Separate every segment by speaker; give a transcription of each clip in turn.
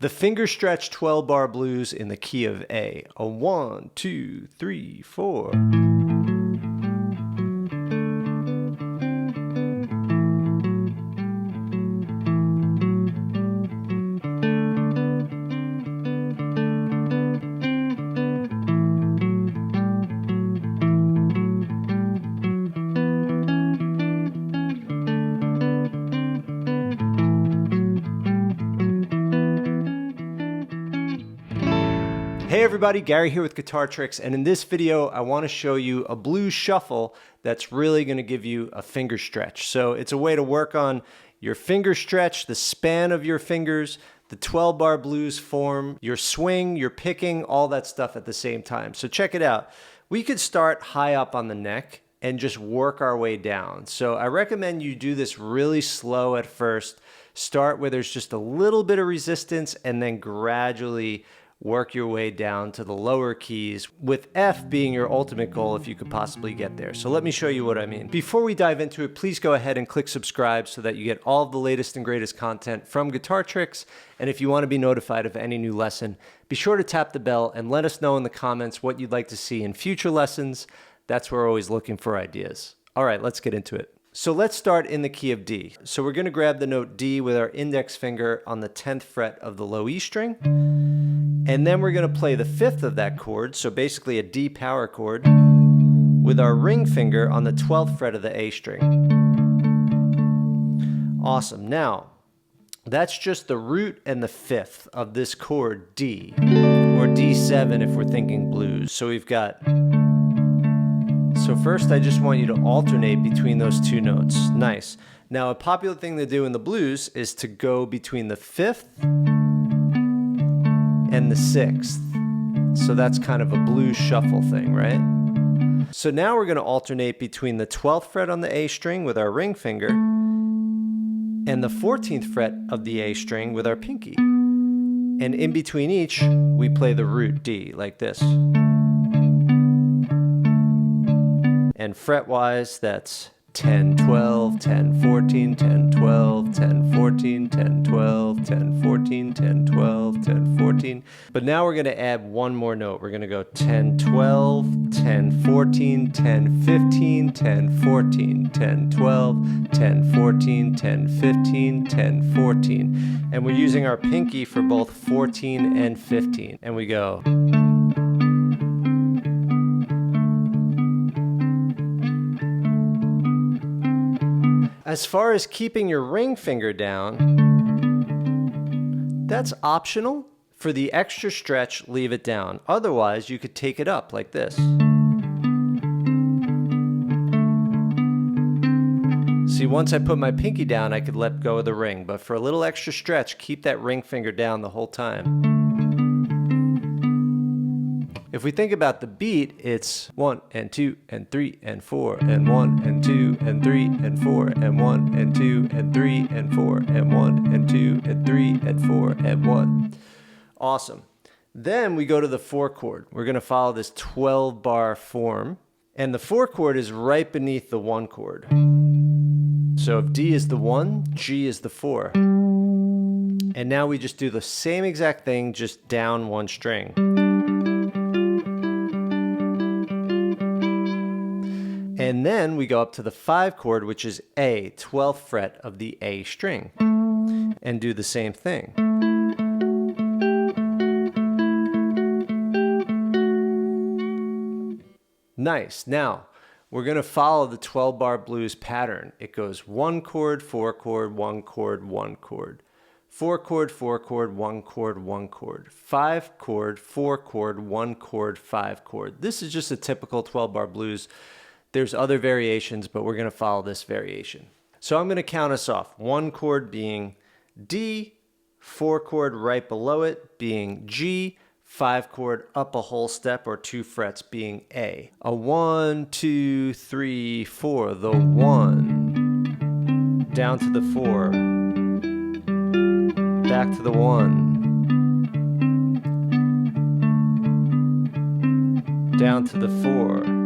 Speaker 1: The finger stretch 12-bar blues in the key of A. A 1, 2, 3, 4. Hey everybody, Gary here with Guitar Tricks, and in this video I want to show you a blues shuffle that's really going to give you a finger stretch. So it's a way to work on your finger stretch, the span of your fingers, the 12-bar blues form, your swing, your picking, all that stuff at the same time. So check it out. We could start high up on the neck and just work our way down. So I recommend you do this really slow at first. Start where there's just a little bit of resistance and then gradually work your way down to the lower keys, with F being your ultimate goal if you could possibly get there. So let me show you what I mean. Before we dive into it, please go ahead and click subscribe so that you get all of the latest and greatest content from Guitar Tricks. And if you want to be notified of any new lesson, be sure to tap the bell and let us know in the comments what you'd like to see in future lessons. That's where we're always looking for ideas. All right, let's get into it. So let's start in the key of D. So we're going to grab the note D with our index finger on the 10th fret of the low E string. And then we're going to play the 5th of that chord, so basically a D power chord, with our ring finger on the 12th fret of the A string. Awesome. Now, that's just the root and the 5th of this chord D, or D7 if we're thinking blues. So we've got... So first I just want you to alternate between those two notes. Nice. Now a popular thing to do in the blues is to go between the 5th and the 6th. So that's kind of a blues shuffle thing, right? So now we're going to alternate between the 12th fret on the A string with our ring finger and the 14th fret of the A string with our pinky. And in between each, we play the root D like this. And fret-wise, that's 10, 12, 10, 14, 10, 12, 10, 14, 10, 12, 10, 14, 10, 12, 10, 14. But now we're going to add one more note. We're going to go 10, 12, 10, 14, 10, 15, 10, 14, 10, 12, 10, 14, 10, 15, 10, 14. And we're using our pinky for both 14 and 15. And we go... As far as keeping your ring finger down, that's optional. For the extra stretch, leave it down. Otherwise, you could take it up like this. See, once I put my pinky down, I could let go of the ring. But for a little extra stretch, keep that ring finger down the whole time. If we think about the beat, it's 1 and 2 and 3 and 4 and 1 and 2 and 3 and 4 and 1 and 2 and 3 and 4 and 1 and 2 and 3 and 4 and 1. Awesome. Then we go to the 4 chord. We're going to follow this 12-bar form, and the 4 chord is right beneath the 1 chord. So if D is the 1, G is the 4. And now we just do the same exact thing, just down one string. And then we go up to the 5 chord, which is A, 12th fret of the A string, and do the same thing. Nice. Now, we're going to follow the 12-bar blues pattern. It goes 1 chord, 4 chord, 1 chord, 1 chord. 4 chord, 4 chord, 1 chord, 1 chord. 5 chord, 4 chord, 1 chord, 5 chord. This is just a typical 12-bar blues. There's other variations, but we're going to follow this variation. So I'm going to count us off. 1 chord being D, 4 chord right below it being G, 5 chord up a whole step or 2 frets being A. A 1, 2, 3, 4. The 1, down to the 4, back to the 1, down to the 4.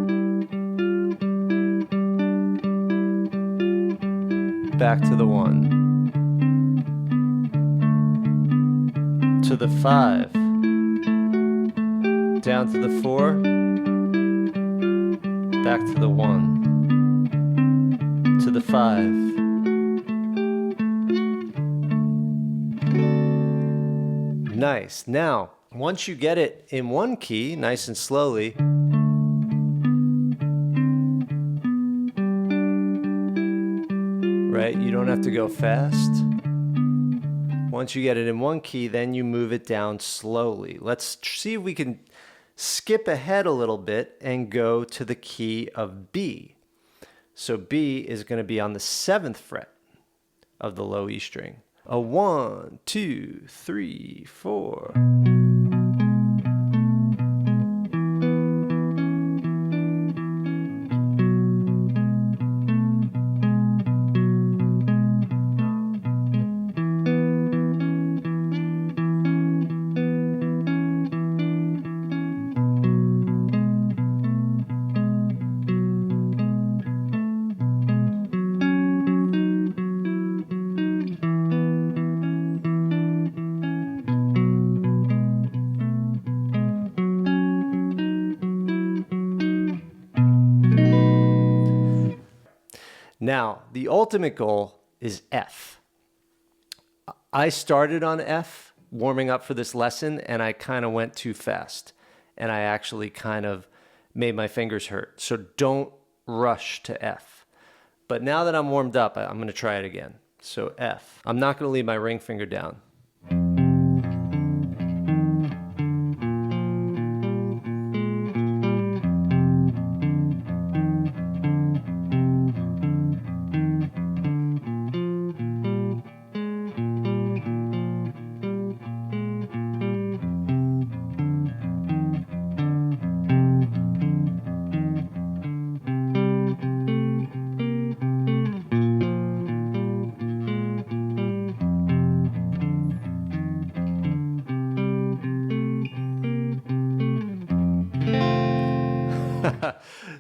Speaker 1: Back to the 1, to to the 5, down to the 4, back to the 1, to the 5. Nice. Now, once you get it in one key, nice and slowly, right? You don't have to go fast. Once you get it in one key, then you move it down slowly. Let's see if we can skip ahead a little bit and go to the key of B. So B is going to be on the 7th fret of the low E string. A 1, 2, 3, 4. Now, the ultimate goal is F. I started on F, warming up for this lesson, and I kind of went too fast. And I actually kind of made my fingers hurt. So don't rush to F. But now that I'm warmed up, I'm going to try it again. So F. I'm not going to leave my ring finger down.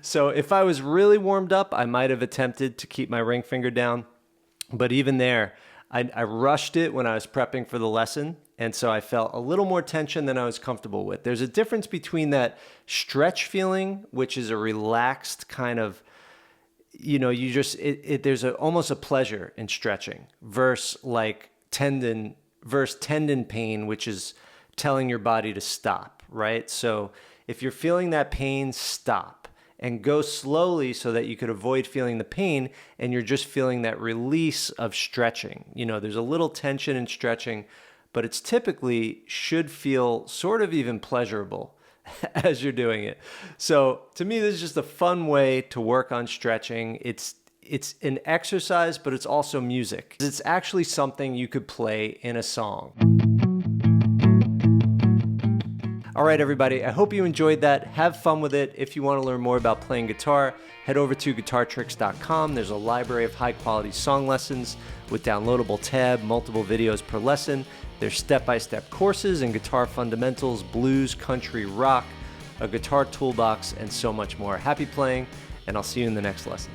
Speaker 1: So if I was really warmed up, I might have attempted to keep my ring finger down. But even there, I rushed it when I was prepping for the lesson. And so I felt a little more tension than I was comfortable with. There's a difference between that stretch feeling, which is a relaxed kind of, you know, you just, there's almost a pleasure in stretching versus tendon pain, which is telling your body to stop, right? So if you're feeling that pain, stop and go slowly so that you could avoid feeling the pain and you're just feeling that release of stretching. You know, there's a little tension in stretching, but it's typically should feel sort of even pleasurable as you're doing it. So to me, this is just a fun way to work on stretching. It's an exercise, but it's also music. It's actually something you could play in a song. All right, everybody, I hope you enjoyed that. Have fun with it. If you want to learn more about playing guitar, head over to guitartricks.com. There's a library of high-quality song lessons with downloadable tab, multiple videos per lesson. There's step-by-step courses in guitar fundamentals, blues, country, rock, a guitar toolbox, and so much more. Happy playing, and I'll see you in the next lesson.